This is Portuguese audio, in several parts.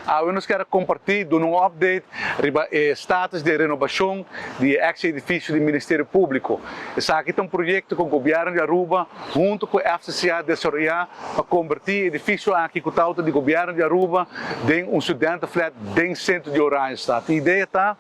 Nós queremos compartilhar, dar um update sobre o status de renovação do ex-edifício do Ministério Público. Esse aqui é um projeto com o governo de Aruba, junto com a FCCA, desenvolver para convertir o edifício aqui com o do governo de Aruba em estudante flat dentro do centro de Oranjestad. A ideia está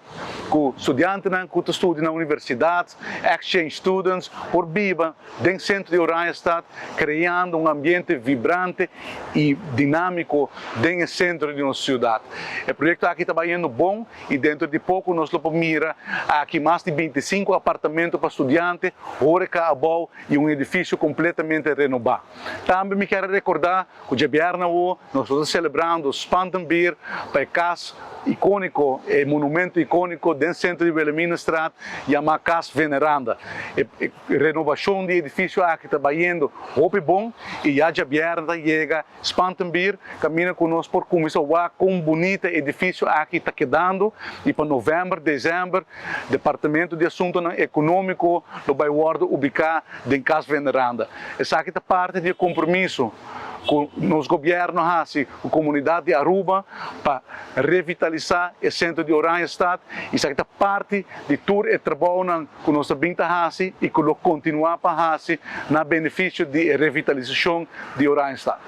que os estudantes que estudam na universidade, exchange students, por viva dentro do centro de Oranjestad, criando um ambiente vibrante e dinâmico dentro do centro de nossa cidade. O projeto aqui está indo bom e dentro de pouco nós vamos mirar aqui mais de 25 apartamentos para estudantes, Horeca Abol e um edifício completamente renovado. Também me quero recordar que o governo nós estamos celebrando o Spantenbeer para casa icônico, monumento icônico dentro do centro de Wilhelminastraat, chamado Casa Veneranda. A renovação do edifício aqui está indo bom e já chega Spantenbeer, caminha conosco por começar com um bonito edifício aqui está quedando e para novembro, dezembro, Departamento de Assunto Econômico vai ubicar em Casa Veneranda. Essa aqui está parte do compromisso com os governos, a comunidade de Aruba, para revitalizar o centro de Oranjestad. Isso aqui é parte de todo o trabalho que nós estamos e que nós continuamos a fazer no benefício da revitalização de Oranjestad.